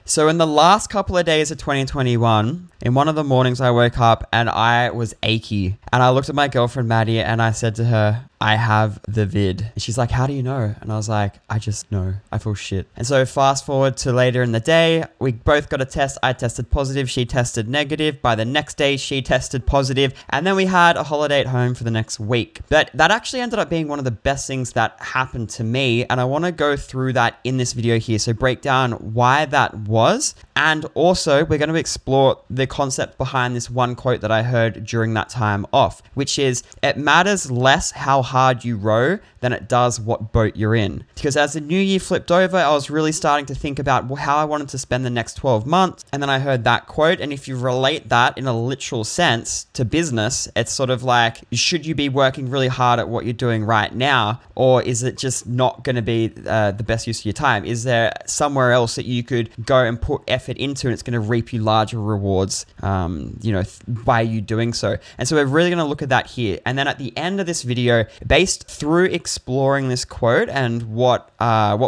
So in the last couple of days of 2021, in one of the mornings I woke up and I was achy. And I looked at my girlfriend, Maddie, and I said to her, I have the vid. And she's like, how do you know? And I was like, I just know. I feel shit. And so fast forward to later in the day, we both got a test. I tested positive. She tested negative. By the next day, she tested positive. And then we had a holiday at home for the next week. But that actually ended up being one of the best things that happened to me. And I want to go through that in this video here. So break down why that was. And also, we're going to explore the concept behind this one quote that I heard during that time off, which is, it matters less how hard you row than it does what boat you're in. Because as the new year flipped over, I was really starting to think about how I wanted to spend the next 12 months. And then I heard that quote. And if you relate that in a literal sense to business, it's sort of like, should you be working really hard at what you're doing right now? Or is it just not going to be the best use of your time? Is there somewhere else that you could go and put effort into and it's going to reap you larger rewards, by you doing so? And so we're really going to look at that here. And then at the end of this video, based through exploring this quote and what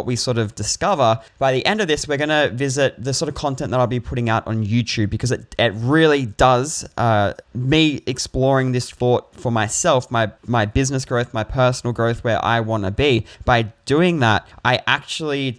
we sort of discover, by the end of this, we're going to visit the sort of content that I'll be putting out on YouTube, because it really does, me exploring this for myself, my business growth, my personal growth, where I want to be. By doing that, I actually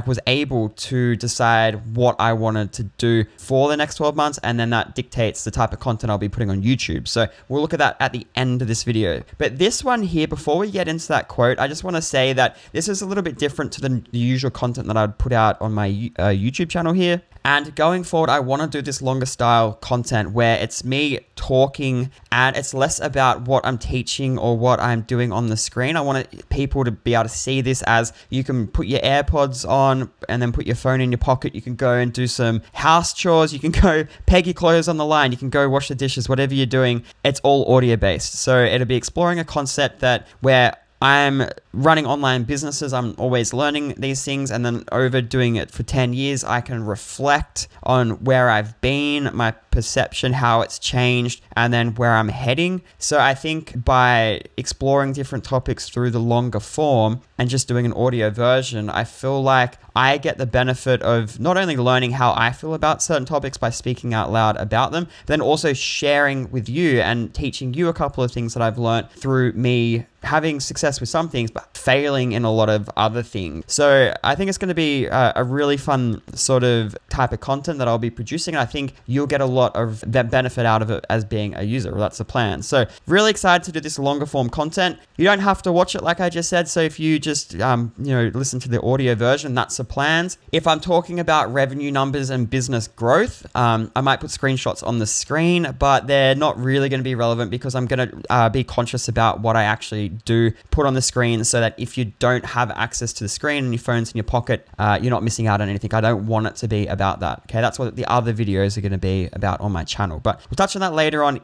was able to decide what I wanted to do for the next 12 months. And then that dictates the type of content I'll be putting on YouTube. So we'll look at that at the end of this video. But this one here, before we get into that quote, I just want to say that this is a little bit different to the usual content that I'd put out on my YouTube channel here. And going forward, I want to do this longer style content where it's me talking and it's less about what I'm teaching or what I'm doing on the screen. I want people to be able to see this as you can put your AirPods on and then put your phone in your pocket. You can go and do some house chores. You can go peg your clothes on the line. You can go wash the dishes, whatever you're doing. It's all audio based. So it'll be exploring a concept where I'm running online businesses. I'm always learning these things. And then over doing it for 10 years, I can reflect on where I've been, my perception, how it's changed, and then where I'm heading. So I think by exploring different topics through the longer form and just doing an audio version, I feel like I get the benefit of not only learning how I feel about certain topics by speaking out loud about them, but then also sharing with you and teaching you a couple of things that I've learned through me having success with some things, but failing in a lot of other things. So I think it's going to be a really fun sort of type of content that I'll be producing. And I think you'll get a lot of that benefit out of it as being a user. That's the plan. So really excited to do this longer form content. You don't have to watch it like I just said. So if you just, listen to the audio version, that's the plans. If I'm talking about revenue numbers and business growth, I might put screenshots on the screen, but they're not really going to be relevant because I'm going to be conscious about what I actually do put on the screen, so that if you don't have access to the screen and your phone's in your pocket, you're not missing out on anything. I don't want it to be about that. Okay, that's what the other videos are going to be about on my channel. But we'll touch on that later on at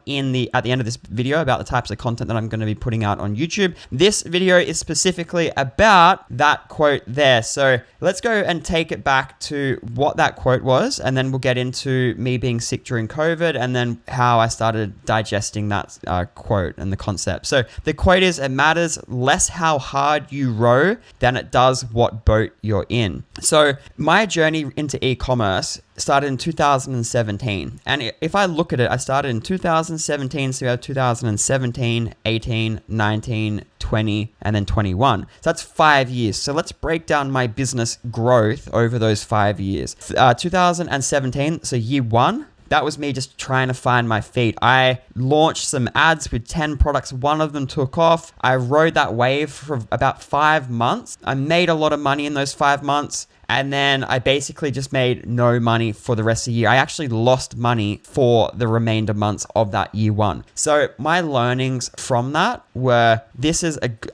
the end of this video about the types of content that I'm going to be putting out on YouTube. This video is specifically about that quote there. So let's go and take it back to what that quote was, and then we'll get into me being sick during COVID and then how I started digesting that quote and the concept. So the quote is, it matters less how hard you row than it does what boat you're in. So my journey into e-commerce started in 2017. And if I look at it, I started in 2017, so we have 2017, 18, 19, 20, and then 21. So that's 5 years. So let's break down my business growth over those 5 years. 2017, so year one, that was me just trying to find my feet. I launched some ads with 10 products. One of them took off. I rode that wave for about 5 months. I made a lot of money in those 5 months. And then I basically just made no money for the rest of the year. I actually lost money for the remainder months of that year one. So my learnings from that were,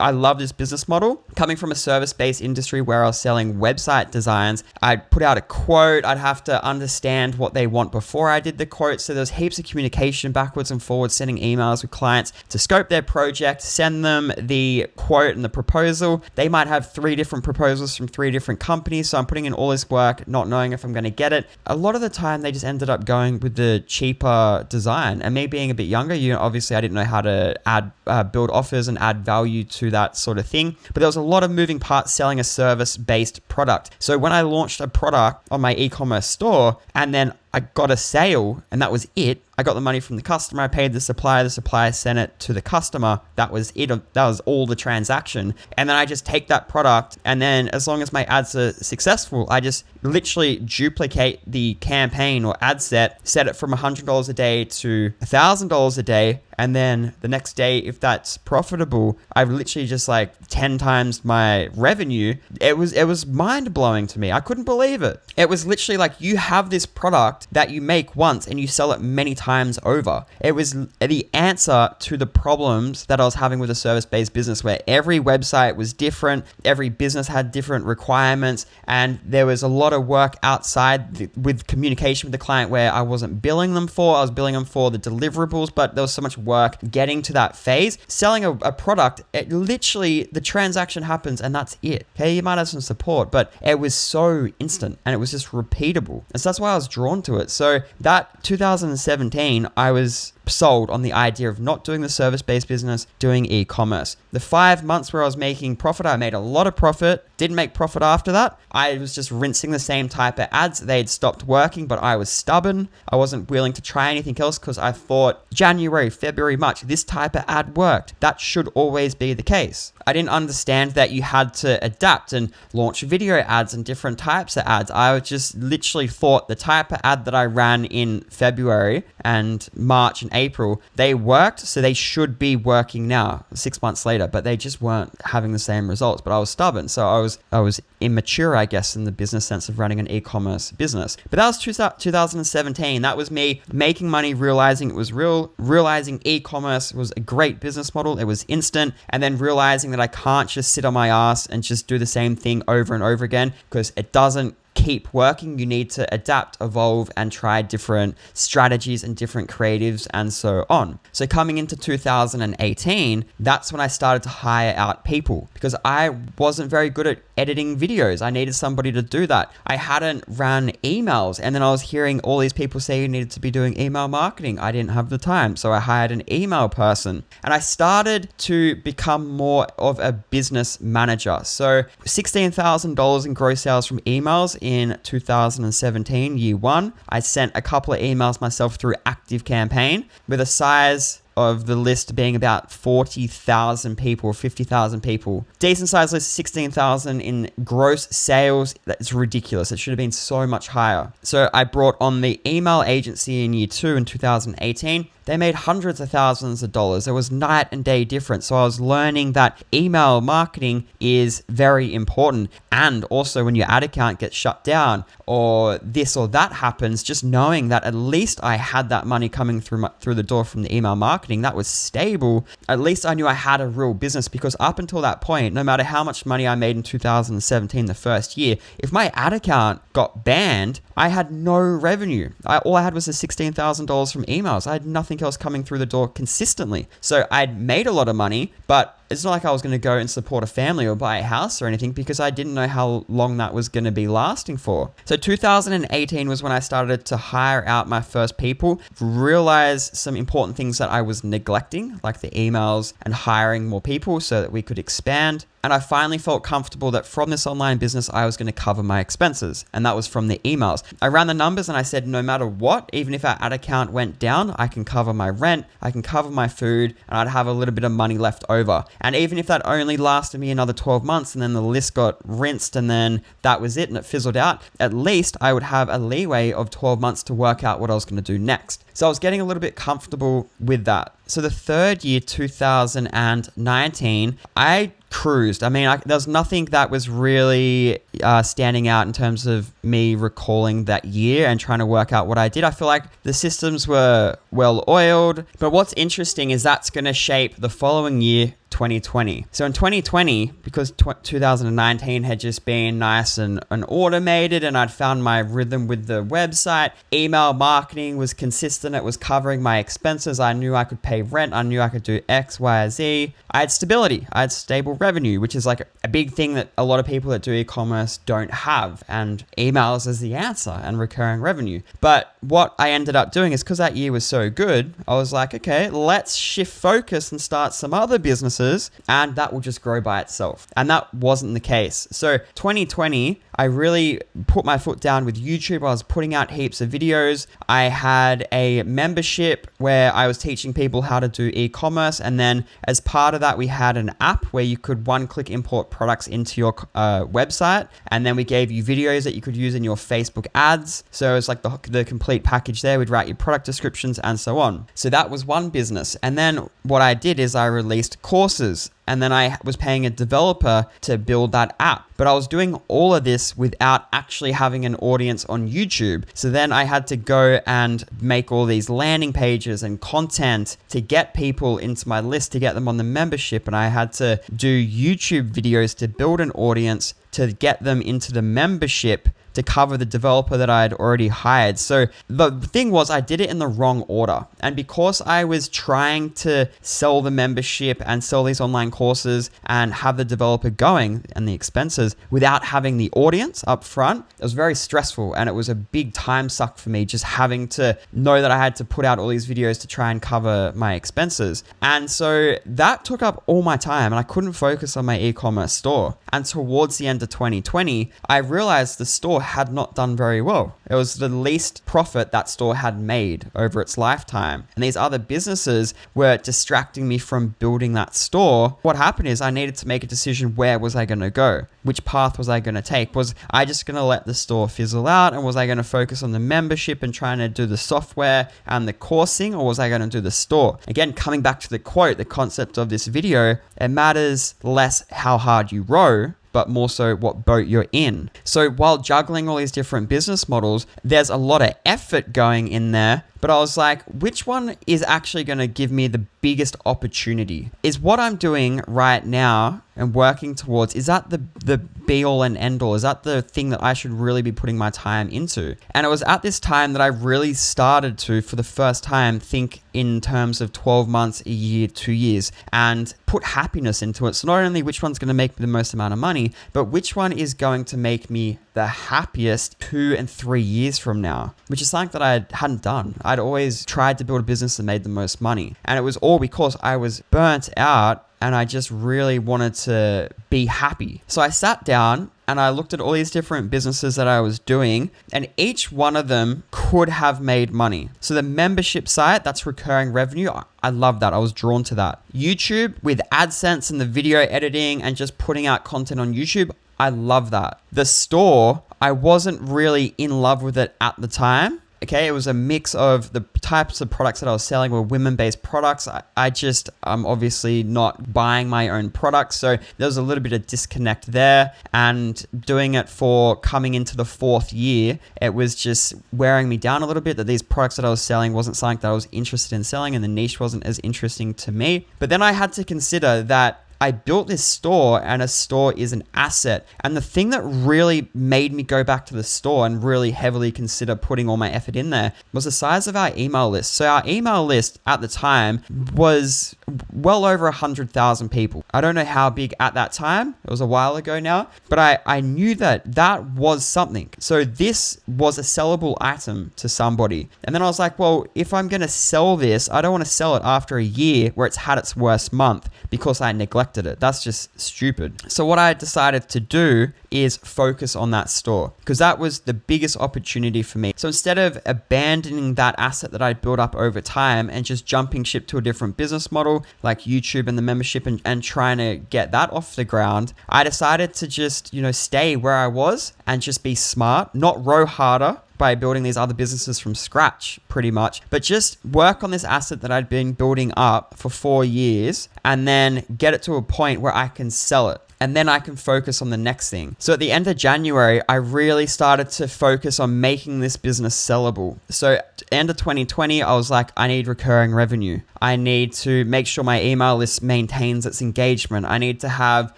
I love this business model. Coming from a service-based industry where I was selling website designs, I'd put out a quote. I'd have to understand what they want before I did the quote. So there's heaps of communication backwards and forwards, sending emails with clients to scope their project, send them the quote and the proposal. They might have 3 different proposals from 3 different companies. So I'm putting in all this work, not knowing if I'm going to get it. A lot of the time, they just ended up going with the cheaper design. And me being a bit younger, obviously I didn't know how to build offers and add value to that sort of thing. But there was a lot of moving parts selling a service-based product. So when I launched a product on my e-commerce store and then I got a sale and that was it, I got the money from the customer, I paid the supplier sent it to the customer. That was it. That was all the transaction. And then I just take that product, and then as long as my ads are successful, I just literally duplicate the campaign or ad set it from $100 a day to $1,000 a day. And then the next day, if that's profitable, I've literally just like 10 times my revenue. It was mind blowing to me. I couldn't believe it. It was literally like, you have this product that you make once and you sell it many times over. It was the answer to the problems that I was having with a service-based business, where every website was different, every business had different requirements, and there was a lot of work outside with communication with the client where I wasn't billing them for. I was billing them for the deliverables, but there was so much work getting to that phase. Selling a product, it literally, the transaction happens and that's it. Okay, you might have some support, but it was so instant and it was just repeatable. And so that's why I was drawn to it. So that 2017, I was sold on the idea of not doing the service-based business, doing e-commerce. The 5 months where I was making profit, I made a lot of profit. Didn't make profit after that. I was just rinsing the same type of ads. They had stopped working, but I was stubborn. I wasn't willing to try anything else because I thought January, February, March, this type of ad worked. That should always be the case. I didn't understand that you had to adapt and launch video ads and different types of ads. I just literally thought the type of ad that I ran in February and March and April, they worked, so they should be working now, 6 months later, but they just weren't having the same results. But I was stubborn, so I was immature, I guess, in the business sense of running an e-commerce business. But that was 2017. That was me making money, realizing it was real, realizing e-commerce was a great business model. It was instant, and then realizing that I can't just sit on my ass and just do the same thing over and over again, because it doesn't keep working. You need to adapt, evolve, and try different strategies and different creatives and so on. So coming into 2018, that's when I started to hire out people, because I wasn't very good at editing videos. I needed somebody to do that. I hadn't ran emails, and then I was hearing all these people say you needed to be doing email marketing. I didn't have the time, so I hired an email person, and I started to become more of a business manager. So $16,000 in gross sales from emails in 2017, year one. I sent a couple of emails myself through ActiveCampaign with a size of the list being about 40,000 people or 50,000 people. Decent size list, 16,000 in gross sales. That's ridiculous. It should have been so much higher. So I brought on the email agency in year two in 2018. They made hundreds of thousands of dollars. It was night and day difference. So I was learning that email marketing is very important. And also when your ad account gets shut down or this or that happens, just knowing that at least I had that money coming through the door from the email marketing, that was stable. At least I knew I had a real business, because up until that point, no matter how much money I made in 2017, the first year, if my ad account got banned, I had no revenue. All I had was the $16,000 from emails. I had nothing else coming through the door consistently. So I'd made a lot of money, but it's not like I was going to go and support a family or buy a house or anything, because I didn't know how long that was going to be lasting for. So 2018 was when I started to hire out my first people, realize some important things that I was neglecting, like the emails and hiring more people so that we could expand. And I finally felt comfortable that from this online business, I was going to cover my expenses. And that was from the emails. I ran the numbers and I said, no matter what, even if our ad account went down, I can cover my rent, I can cover my food, and I'd have a little bit of money left over. And even if that only lasted me another 12 months and then the list got rinsed and then that was it and it fizzled out, at least I would have a leeway of 12 months to work out what I was going to do next. So I was getting a little bit comfortable with that. So the third year, 2019, I cruised. I mean, there's nothing that was really standing out in terms of me recalling that year and trying to work out what I did. I feel like the systems were well oiled. But what's interesting is that's going to shape the following year, 2020. So in 2020, because 2019 had just been nice and automated, and I'd found my rhythm with the website, email marketing was consistent and it was covering my expenses. I knew I could pay rent. I knew I could do X, Y, Z. I had stability. I had stable revenue, which is like a big thing that a lot of people that do e-commerce don't have. And emails is the answer and recurring revenue. But what I ended up doing is because that year was so good, I was like, okay, let's shift focus and start some other businesses and that will just grow by itself. And that wasn't the case. So 2020, I really put my foot down with YouTube. I was putting out heaps of videos. I had a membership where I was teaching people how to do e-commerce. And then as part of that, we had an app where you could one-click import products into your website. And then we gave you videos that you could use in your Facebook ads. So it's like the complete package there. We'd write your product descriptions and so on. So that was one business. And then what I did is I released courses. And then I was paying a developer to build that app. But I was doing all of this without actually having an audience on YouTube. So then I had to go and make all these landing pages and content to get people into my list, to get them on the membership. And I had to do YouTube videos to build an audience to get them into the membership to cover the developer that I had already hired. So the thing was, I did it in the wrong order. And because I was trying to sell the membership and sell these online courses and have the developer going and the expenses without having the audience up front, it was very stressful. And it was a big time suck for me just having to know that I had to put out all these videos to try and cover my expenses. And so that took up all my time and I couldn't focus on my e-commerce store. And towards the end of 2020, I realized the store had not done very well. It was the least profit that store had made over its lifetime. And these other businesses were distracting me from building that store. What happened is I needed to make a decision. Where was I going to go? Which path was I going to take? Was I just going to let the store fizzle out? And was I going to focus on the membership and trying to do the software and the coursing? Or was I going to do the store? Again, coming back to the quote, the concept of this video, it matters less how hard you row, but more so what boat you're in. So while juggling all these different business models, there's a lot of effort going in there. But I was like, which one is actually going to give me the biggest opportunity? Is what I'm doing right now and working towards, is that the be all and end all? Is that the thing that I should really be putting my time into? And it was at this time that I really started to, for the first time, think in terms of 12 months, a year, 2 years, and put happiness into it. So not only which one's going to make me the most amount of money, but which one is going to make me the happiest 2 and 3 years from now, which is something that I hadn't done. I'd always tried to build a business that made the most money. And it was all because I was burnt out and I just really wanted to be happy. So I sat down and I looked at all these different businesses that I was doing, and each one of them could have made money. So the membership site, that's recurring revenue. I love that. I was drawn to that. YouTube with AdSense and the video editing and just putting out content on YouTube, I love that. The store, I wasn't really in love with it at the time. Okay, it was a mix of the types of products that I was selling were women-based products. I'm obviously not buying my own products. So there was a little bit of disconnect there, and doing it for coming into the 4th year, it was just wearing me down a little bit that these products that I was selling wasn't something that I was interested in selling and the niche wasn't as interesting to me. But then I had to consider that I built this store and a store is an asset. And the thing that really made me go back to the store and really heavily consider putting all my effort in there was the size of our email list. So our email list at the time was well over 100,000 people. I don't know how big at that time. It was a while ago now, but I knew that was something. So this was a sellable item to somebody. And then I was like, well, if I'm going to sell this, I don't want to sell it after a year where it's had its worst month because I neglected it. That's just stupid. So what I decided to do is focus on that store because that was the biggest opportunity for me. So instead of abandoning that asset that I built up over time and just jumping ship to a different business model like YouTube and the membership and trying to get that off the ground, I decided to just, stay where I was and just be smart, not row harder by building these other businesses from scratch pretty much, but just work on this asset that I'd been building up for 4 years and then get it to a point where I can sell it. and then I can focus on the next thing. So at the end of January, I really started to focus on making this business sellable. So at the end of 2020, I was like, I need recurring revenue. I need to make sure my email list maintains its engagement. I need to have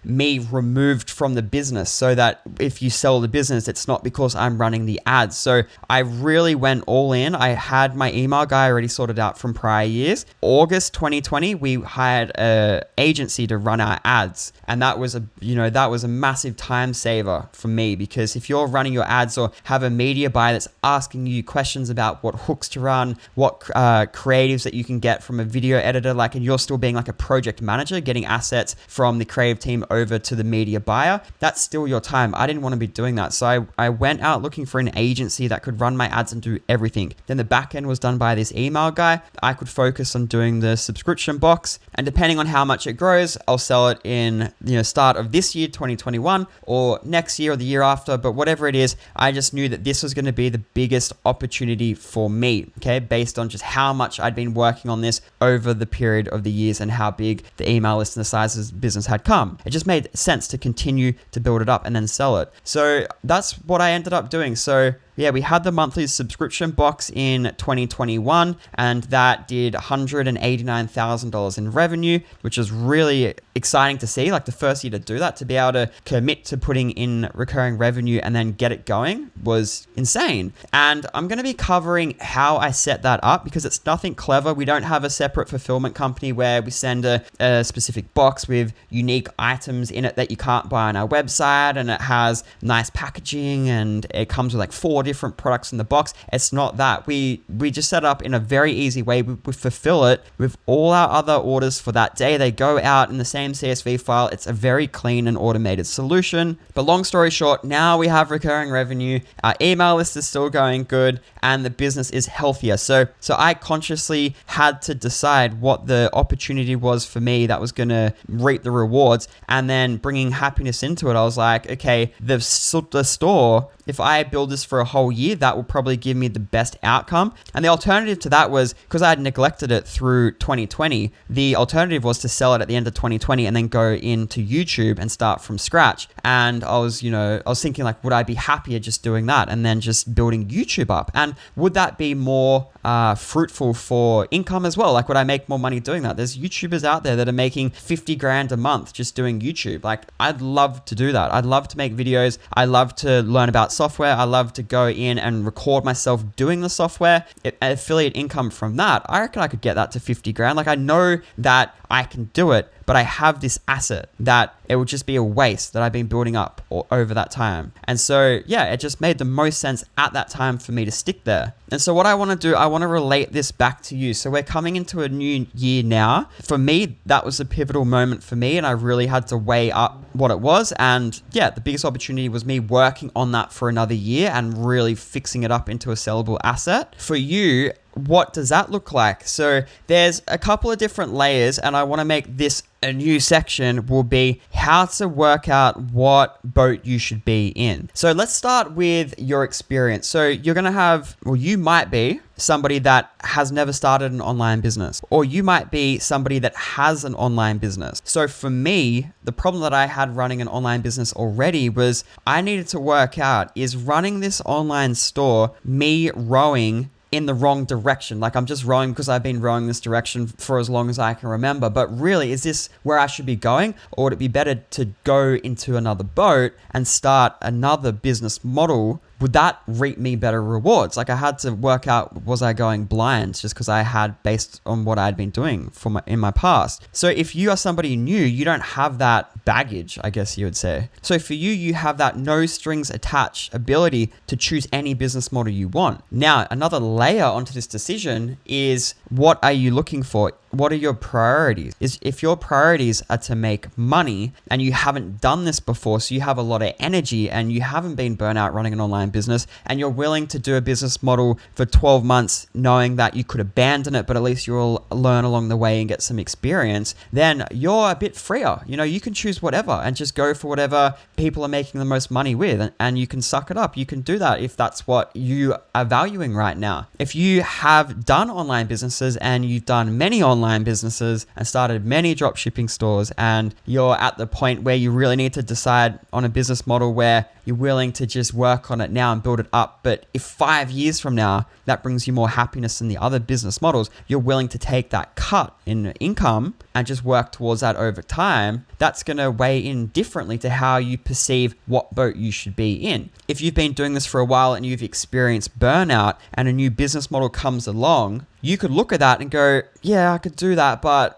me removed from the business so that if you sell the business, it's not because I'm running the ads. So I really went all in. I had my email guy already sorted out from prior years. August 2020, we hired an agency to run our ads. And that was a massive time saver for me, because if you're running your ads or have a media buyer that's asking you questions about what hooks to run, what creatives that you can get from a video editor, and you're still being like a project manager, getting assets from the creative team over to the media buyer, that's still your time. I didn't want to be doing that. So I went out looking for an agency that could run my ads and do everything. Then the back end was done by this email guy. I could focus on doing the subscription box, and depending on how much it grows, I'll sell it in start of this year, 2021, or next year or the year after. But whatever it is, I just knew that this was going to be the biggest opportunity for me, okay, based on just how much I'd been working on this over the period of the years and how big the email list and the size of the business had come. It just made sense to continue to build it up and then sell it. So that's what I ended up doing. So yeah, we had the monthly subscription box in 2021, and that did $189,000 in revenue, which is really exciting to see. Like the first year to do that, to be able to commit to putting in recurring revenue and then get it going was insane. And I'm going to be covering how I set that up, because it's nothing clever. We don't have a separate fulfillment company where we send a specific box with unique items in it that you can't buy on our website, and it has nice packaging and it comes with like 4 different products in the box. It's not that. We just set up in a very easy way. We fulfill it with all our other orders for that day. They go out in the same CSV file. It's a very clean and automated solution. But long story short, now we have recurring revenue. Our email list is still going good, and the business is healthier. So I consciously had to decide what the opportunity was for me that was going to reap the rewards, and then bringing happiness into it. I was like, okay, the store, if I build this for a whole year, that will probably give me the best outcome. And the alternative to that was, because I had neglected it through 2020, the alternative was to sell it at the end of 2020 and then go into YouTube and start from scratch. And I was thinking like, would I be happier just doing that and then just building YouTube up? And would that be more fruitful for income as well? Like, would I make more money doing that? There's YouTubers out there that are making 50 grand a month just doing YouTube. Like, I'd love to do that. I'd love to make videos. I love to learn about software. I love to go in and record myself doing the software. Affiliate income from that, I reckon I could get that to 50 grand. Like, I know that I can do it, but I have this asset that it would just be a waste that I've been building up over that time. And so, yeah, it just made the most sense at that time for me to stick there. And so what I want to do, I want to relate this back to you. So we're coming into a new year now. For me, that was a pivotal moment for me, and I really had to weigh up what it was. And yeah, the biggest opportunity was me working on that for another year and really fixing it up into a sellable asset. For you, what does that look like? So there's a couple of different layers, and I want to make this a new section will be how to work out what boat you should be in. So let's start with your experience. So you're going to have, or you might be somebody that has never started an online business, or you might be somebody that has an online business. So for me, the problem that I had running an online business already was I needed to work out, is running this online store me rowing in the wrong direction? Like, I'm just rowing because I've been rowing this direction for as long as I can remember. But really, is this where I should be going? Or would it be better to go into another boat and start another business model? Would that reap me better rewards? Like, I had to work out, was I going blind just because I had based on what I'd been doing in my past? So if you are somebody new, you don't have that baggage, I guess you would say. So for you, you have that no strings attached ability to choose any business model you want. Now, another layer onto this decision is, what are you looking for? What are your priorities? If your priorities are to make money and you haven't done this before, so you have a lot of energy and you haven't been burnt out running an online business, and you're willing to do a business model for 12 months knowing that you could abandon it, but at least you'll learn along the way and get some experience, then you're a bit freer. You can choose whatever and just go for whatever people are making the most money with, and you can suck it up. You can do that if that's what you are valuing right now. If you have done online businesses and you've done many online online businesses and started many drop shipping stores, and you're at the point where you really need to decide on a business model where you're willing to just work on it now and build it up. But if 5 years from now, that brings you more happiness than the other business models, you're willing to take that cut in income and just work towards that over time, that's going to weigh in differently to how you perceive what boat you should be in. If you've been doing this for a while and you've experienced burnout and a new business model comes along, you could look at that and go, yeah, I could do that, but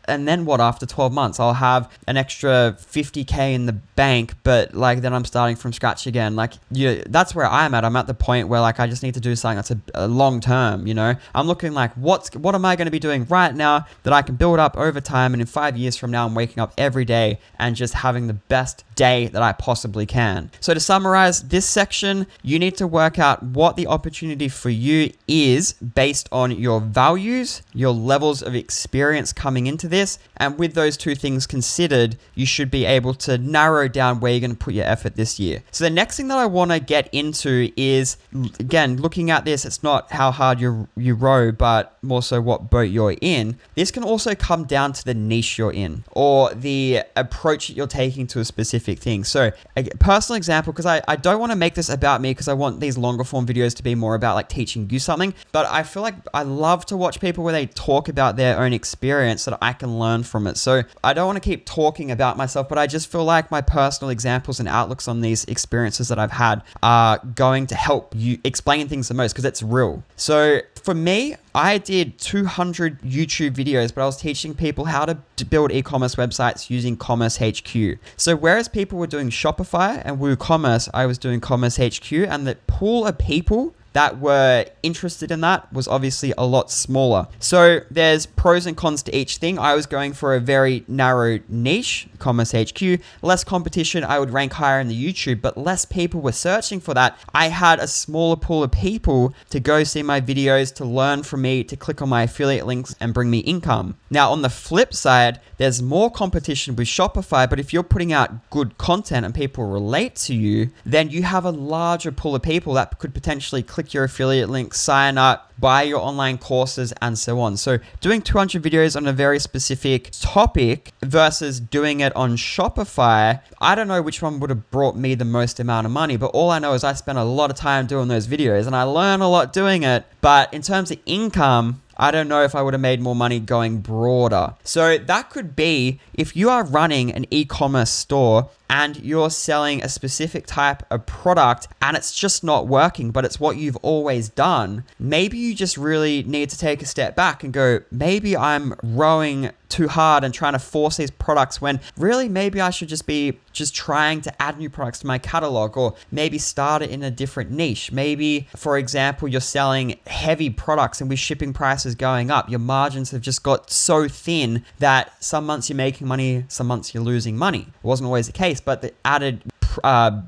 and then what after 12 months? I'll have an extra 50K in the bank, but then I'm starting from scratch again. That's where I'm at. I'm at the point where I just need to do something that's a long term, I'm looking what am I going to be doing right now that I can build up over time, and in 5 years from now, I'm waking up every day and just having the best day that I possibly can. So to summarize this section, you need to work out what the opportunity for you is based on your values, your levels of experience coming into this, and with those two things considered, you should be able to narrow down where you're going to put your effort this year. So the next thing that I want to get into is, again, looking at this, it's not how hard you row, but more so what boat you're in. This can also come down to the niche you're in or the approach that you're taking to a specific thing. So a personal example, because I don't want to make this about me, because I want these longer form videos to be more about teaching you something, but I feel like I love to watch people where they talk about their own experience so that I can learn from it. So I don't want to keep talking about myself, but I just feel like my personal examples and outlooks on these experiences that I've had are going to help you explain things the most, because it's real. So for me, I did 200 YouTube videos, but I was teaching people how to build e-commerce websites using Commerce HQ. So whereas people were doing Shopify and WooCommerce, I was doing Commerce HQ, and the pool of people that were interested in that was obviously a lot smaller. So there's pros and cons to each thing. I was going for a very narrow niche, Commerce HQ, less competition, I would rank higher in the YouTube, but less people were searching for that. I had a smaller pool of people to go see my videos, to learn from me, to click on my affiliate links and bring me income. Now on the flip side, there's more competition with Shopify, but if you're putting out good content and people relate to you, then you have a larger pool of people that could potentially click your affiliate link, sign up, buy your online courses, and so on. So doing 200 videos on a very specific topic versus doing it on Shopify, I don't know which one would have brought me the most amount of money, but all I know is I spent a lot of time doing those videos and I learned a lot doing it. But in terms of income, I don't know if I would have made more money going broader. So that could be if you are running an e-commerce store and you're selling a specific type of product and it's just not working, but it's what you've always done. Maybe you just really need to take a step back and go, maybe I'm rowing too hard and trying to force these products when really maybe I should just be trying to add new products to my catalog, or maybe start it in a different niche. Maybe, for example, you're selling heavy products and with shipping prices going up, your margins have just got so thin that some months you're making money, some months you're losing money. It wasn't always the case, but the added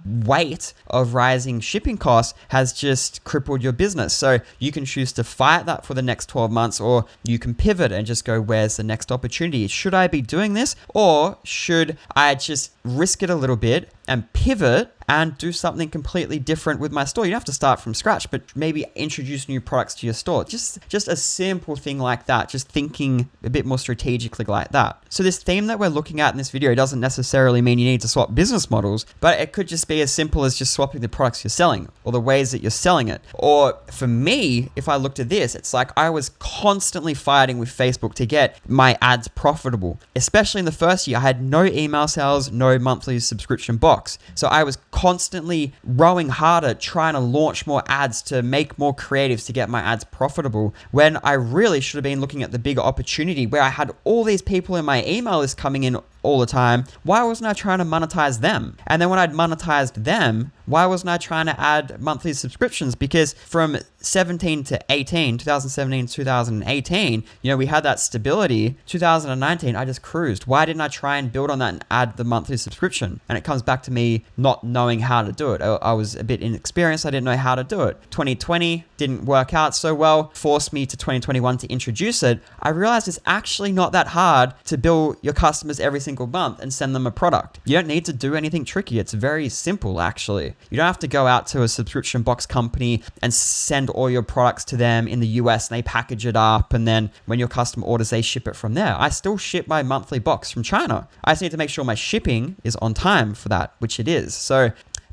weight of rising shipping costs has just crippled your business. So you can choose to fight that for the next 12 months, or you can pivot and just go, where's the next opportunity? Should I be doing this, or should I just risk it a little bit and pivot and do something completely different with my store? You don't have to start from scratch, but maybe introduce new products to your store. Just a simple thing like that, just thinking a bit more strategically like that. So this theme that we're looking at in this video doesn't necessarily mean you need to swap business models, but it could just be as simple as just swapping the products you're selling or the ways that you're selling it. Or for me, if I looked at this, it's like I was constantly fighting with Facebook to get my ads profitable. Especially in the first year, I had no email sales, no monthly subscription box. So I was constantly rowing harder, trying to launch more ads, to make more creatives, to get my ads profitable, when I really should have been looking at the bigger opportunity where I had all these people in my email list coming in all the time. Why wasn't I trying to monetize them? And then when I'd monetized them, why wasn't I trying to add monthly subscriptions? Because from 2017 to 2018, we had that stability. 2019, I just cruised. Why didn't I try and build on that and add the monthly subscription? And it comes back to me not knowing how to do it. I was a bit inexperienced. I didn't know how to do it. 2020 didn't work out so well, forced me to 2021 to introduce it. I realized it's actually not that hard to bill your customers every single single month and send them a product. You don't need to do anything tricky. It's very simple, actually. You don't have to go out to a subscription box company and send all your products to them in the US and they package it up. And then when your customer orders, they ship it from there. I still ship my monthly box from China. I just need to make sure my shipping is on time for that, which it is.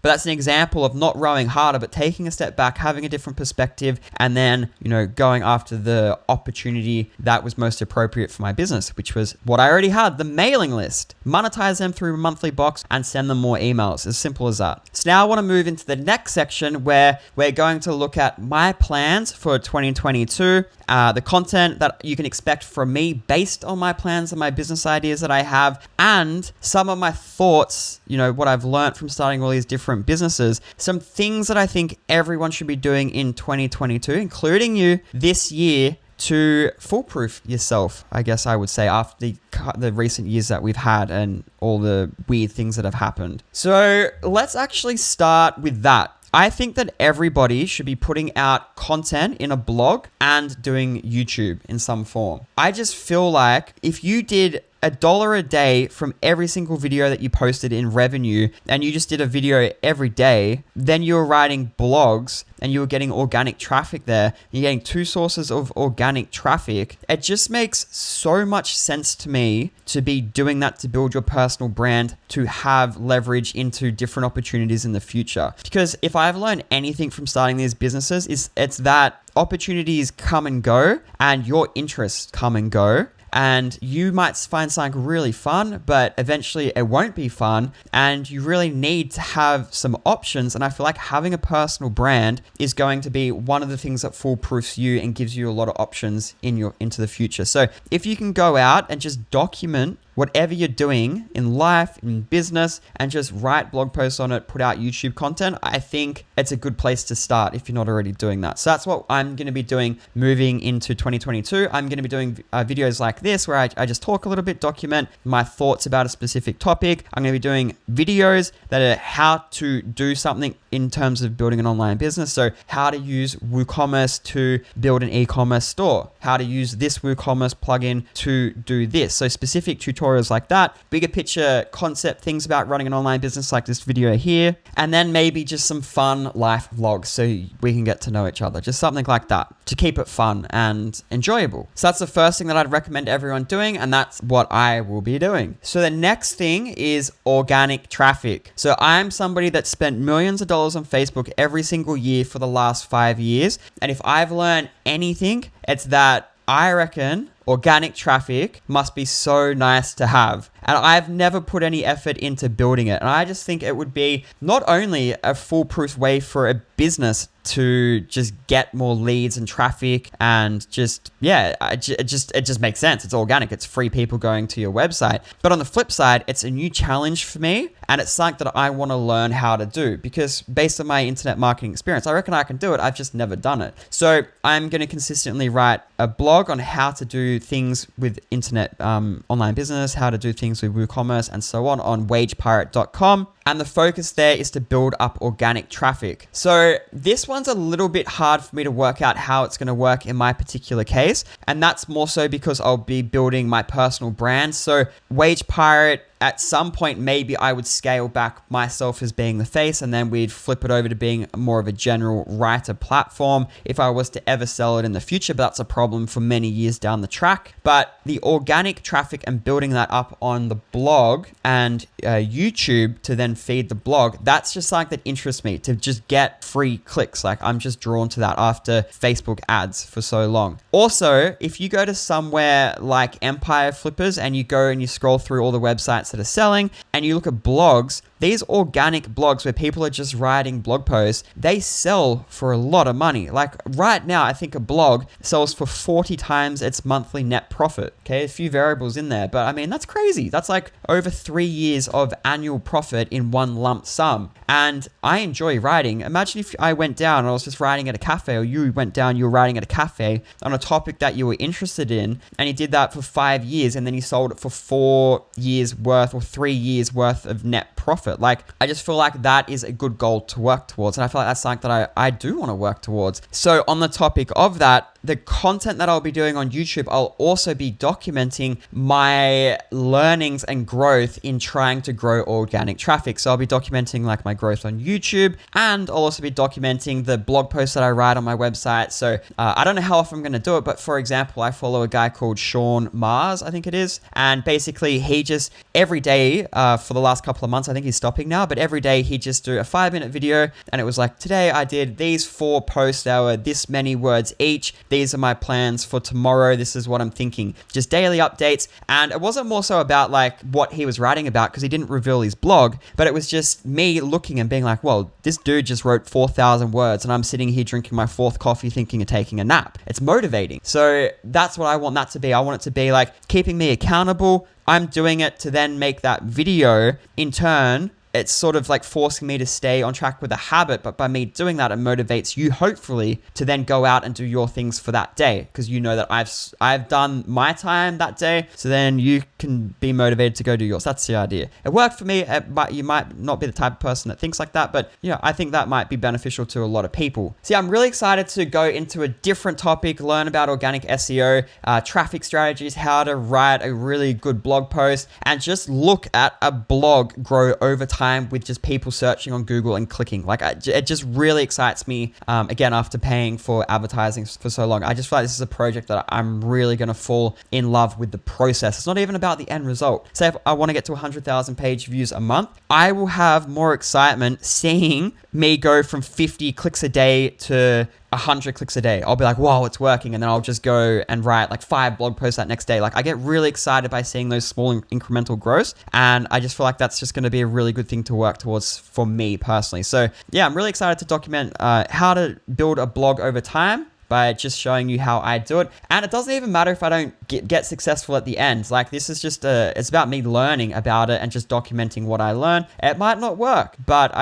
But that's an example of not rowing harder, but taking a step back, having a different perspective, and then, going after the opportunity that was most appropriate for my business, which was what I already had, the mailing list. Monetize them through a monthly box and send them more emails. As simple as that. So now I want to move into the next section where we're going to look at my plans for 2022, the content that you can expect from me based on my plans and my business ideas that I have, and some of my thoughts, what I've learned from starting all these different businesses, some things that I think everyone should be doing in 2022, including you this year, to foolproof yourself, I guess I would say, after the recent years that we've had and all the weird things that have happened. So let's actually start with that. I think that everybody should be putting out content in a blog and doing YouTube in some form. I just feel like if you did $1 a day from every single video that you posted in revenue, and you just did a video every day, then you're writing blogs and you're getting organic traffic there. You're getting 2 sources of organic traffic. It just makes so much sense to me to be doing that to build your personal brand, to have leverage into different opportunities in the future. Because if I've learned anything from starting these businesses, it's that opportunities come and go and your interests come and go. And you might find something really fun, but eventually it won't be fun. And you really need to have some options. And I feel like having a personal brand is going to be one of the things that foolproofs you and gives you a lot of options into the future. So if you can go out and just document whatever you're doing in life, in business, and just write blog posts on it, put out YouTube content, I think it's a good place to start if you're not already doing that. So that's what I'm going to be doing moving into 2022. I'm going to be doing videos like this where I just talk a little bit, document my thoughts about a specific topic. I'm going to be doing videos that are how to do something in terms of building an online business. So how to use WooCommerce to build an e-commerce store, how to use this WooCommerce plugin to do this. So specific tutorials like that, bigger picture concept things about running an online business like this video here, and then maybe just some fun life vlogs so we can get to know each other, just something like that to keep it fun and enjoyable. So that's the first thing that I'd recommend everyone doing, and that's what I will be doing. So the next thing is organic traffic. So I'm somebody that spent millions of dollars on Facebook every single year for the last 5 years, and if I've learned anything, it's that I reckon organic traffic must be so nice to have. And I've never put any effort into building it. And I just think it would be not only a foolproof way for a business to just get more leads and traffic and just, it just makes sense. It's organic. It's free people going to your website. But on the flip side, it's a new challenge for me. And it's something that I want to learn how to do because based on my internet marketing experience, I reckon I can do it. I've just never done it. So I'm going to consistently write a blog on how to do things with internet online business, how to do things with WooCommerce and so on wagepirate.com. And the focus there is to build up organic traffic. So this one's a little bit hard for me to work out how it's going to work in my particular case. And that's more so because I'll be building my personal brand. So Wage Pirate, at some point, maybe I would scale back myself as being the face and then we'd flip it over to being more of a general writer platform if I was to ever sell it in the future. But that's a problem for many years down the track. But the organic traffic and building that up on the blog and YouTube to then feed the blog, that's just something that interests me, to just get free clicks. Like I'm just drawn to that after Facebook ads for so long. Also, if you go to somewhere like Empire Flippers and you go and you scroll through all the websites that are selling and you look at blogs, these organic blogs where people are just writing blog posts, they sell for a lot of money. Like right now, I think a blog sells for 40 times its monthly net profit. Okay, a few variables in there, but I mean, that's crazy. That's like over 3 years of annual profit in one lump sum. And I enjoy writing. Imagine if I went down and I was just writing at a cafe, or you went down, you were writing at a cafe on a topic that you were interested in, and you did that for 5 years, and then you sold it for 4 years worth or 3 years worth of net profit. Like, I just feel like that is a good goal to work towards. And I feel like that's something that I do want to work towards. So on the topic of that, the content that I'll be doing on YouTube, I'll also be documenting my learnings and growth in trying to grow organic traffic. So I'll be documenting like my growth on YouTube, and I'll also be documenting the blog posts that I write on my website. So I don't know how often I'm going to do it, but for example, I follow a guy called Sean Mars, I think it is. And basically he just every day for the last couple of months, I think he's stopping now, but every day he just do a 5-minute video, and it was like, today I did these 4 posts that were this many words each. These are my plans for tomorrow. This is what I'm thinking. Just daily updates. And it wasn't more so about like what he was writing about, because he didn't reveal his blog, but it was just me looking and being like, well, this dude just wrote 4,000 words and I'm sitting here drinking my 4th coffee thinking of taking a nap. It's motivating. So that's what I want that to be. I want it to be like keeping me accountable. I'm doing it to then make that video. In turn, it's sort of like forcing me to stay on track with a habit, but by me doing that, it motivates you hopefully to then go out and do your things for that day, because you know that I've done my time that day, so then you can be motivated to go do yours. That's the idea. It worked for me, but you might not be the type of person that thinks like that, but yeah, I think that might be beneficial to a lot of people. So yeah, I'm really excited to go into a different topic, learn about organic SEO, traffic strategies, how to write a really good blog post, and just look at a blog grow over time with just people searching on Google and clicking. Like it just really excites me. Again, after paying for advertising for so long, I just feel like this is a project that I'm really going to fall in love with the process. It's not even about the end result. Say if I want to get to 100,000 page views a month, I will have more excitement seeing me go from 50 clicks a day to 100 clicks a day. I'll be like, wow, it's working. And then I'll just go and write like 5 blog posts that next day. Like I get really excited by seeing those small incremental growths. And I just feel like that's just going to be a really good thing to work towards for me personally. So yeah, I'm really excited to document how to build a blog over time by just showing you how I do it. And it doesn't even matter if I don't get successful at the end. Like this is just it's about me learning about it and just documenting what I learn. It might not work, but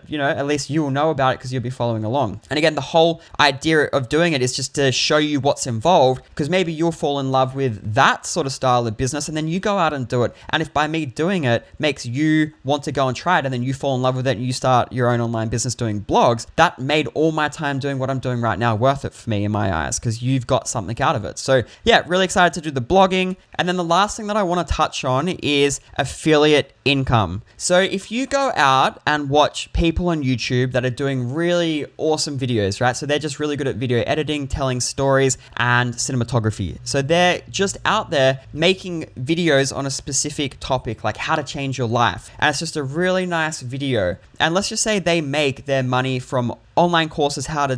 you know, at least you will know about it because you'll be following along. And again, the whole idea of doing it is just to show you what's involved, because maybe you'll fall in love with that sort of style of business and then you go out and do it. And if by me doing it makes you want to go and try it, and then you fall in love with it and you start your own online business doing blogs, that made all my time doing what I'm doing right now worth it for me in my eyes, because you've got something out of it. So yeah, really excited to do the blogging. And then the last thing that I want to touch on is affiliate income. So if you go out and watch people on YouTube that are doing really awesome videos, right? So they're just really good at video editing, telling stories, and cinematography. So they're just out there making videos on a specific topic, like how to change your life. And it's just a really nice video. And let's just say they make their money from online courses, how to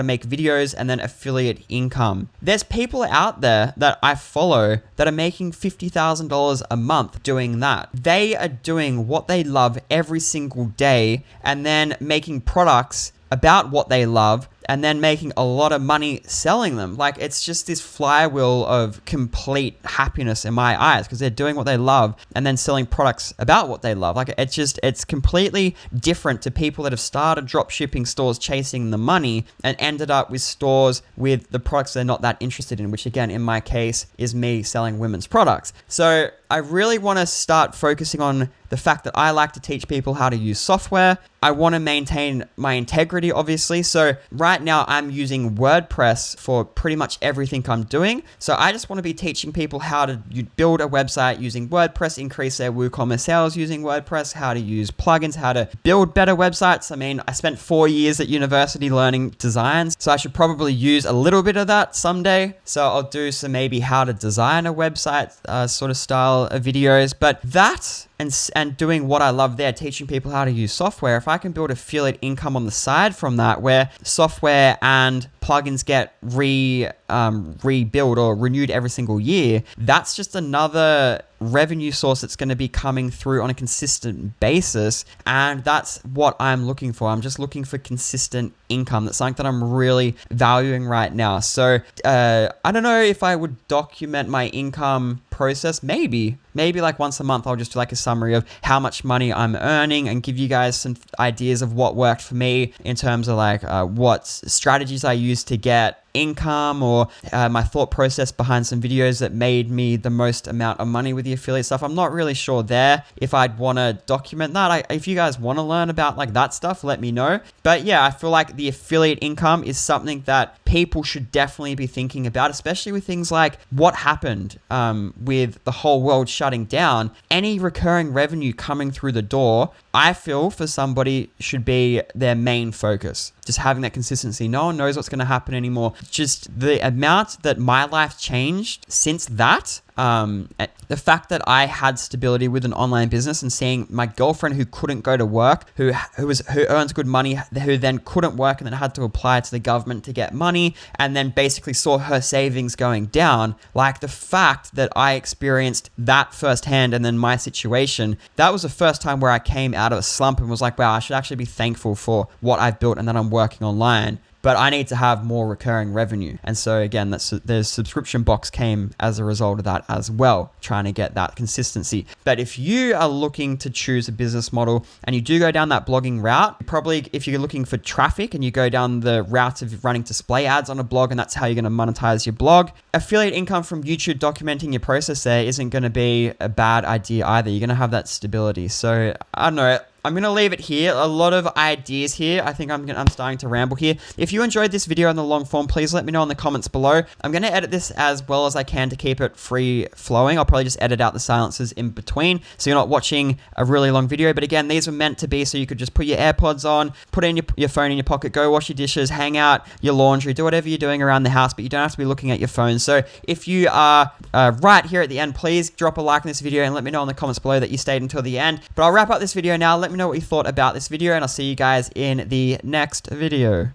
make videos, and then affiliate income. There's people out there that I follow that are making $50,000 a month doing that. They are doing what they love every single day and then making products about what they love and then making a lot of money selling them. Like it's just this flywheel of complete happiness in my eyes, because they're doing what they love and then selling products about what they love. Like it's completely different to people that have started drop shipping stores chasing the money and ended up with stores with the products they're not that interested in, which again, in my case, is me selling women's products. So I really want to start focusing on the fact that I like to teach people how to use software. I want to maintain my integrity, obviously. So right now I'm using WordPress for pretty much everything I'm doing. So I just want to be teaching people how to build a website using WordPress, increase their WooCommerce sales using WordPress, how to use plugins, how to build better websites. I mean, I spent 4 years at university learning designs, so I should probably use a little bit of that someday. So I'll do some maybe how to design a website sort of style of videos. But that and doing what I love there, teaching people how to use software, if I can build affiliate income on the side from that, where software and plugins get rebuilt or renewed every single year, that's just another revenue source that's going to be coming through on a consistent basis. And that's what I'm looking for. I'm just looking for consistent income. That's something that I'm really valuing right now. So I don't know if I would document my income process, maybe Maybe like once a month, I'll just do like a summary of how much money I'm earning and give you guys some ideas of what worked for me in terms of like what strategies I used to get income, or my thought process behind some videos that made me the most amount of money with the affiliate stuff. I'm not really sure there if I'd want to document that. If you guys want to learn about like that stuff, let me know. But yeah, I feel like the affiliate income is something that people should definitely be thinking about, especially with things like what happened with the whole world shutting down. Any recurring revenue coming through the door, I feel for somebody should be their main focus. Just having that consistency. No one knows what's going to happen anymore. Just the amount that my life changed since that. The fact that I had stability with an online business, and seeing my girlfriend who couldn't go to work, who earns good money, who then couldn't work and then had to apply to the government to get money, and then basically saw her savings going down. Like the fact that I experienced that firsthand, and then my situation, that was the first time where I came out of a slump and was like, wow, I should actually be thankful for what I've built and that I'm working online. But I need to have more recurring revenue. And so again, the subscription box came as a result of that as well, trying to get that consistency. But if you are looking to choose a business model and you do go down that blogging route, probably if you're looking for traffic and you go down the route of running display ads on a blog, and that's how you're going to monetize your blog, affiliate income from YouTube documenting your process there isn't going to be a bad idea either. You're going to have that stability. So I don't know. I'm going to leave it here. A lot of ideas here. I think I'm starting to ramble here. If you enjoyed this video in the long form, please let me know in the comments below. I'm going to edit this as well as I can to keep it free flowing. I'll probably just edit out the silences in between, so you're not watching a really long video. But again, these were meant to be so you could just put your AirPods on, put in your phone in your pocket, go wash your dishes, hang out, your laundry, do whatever you're doing around the house, but you don't have to be looking at your phone. So if you are right here at the end, please drop a like on this video and let me know in the comments below that you stayed until the end. But I'll wrap up this video now. Let me know what you thought about this video, and I'll see you guys in the next video.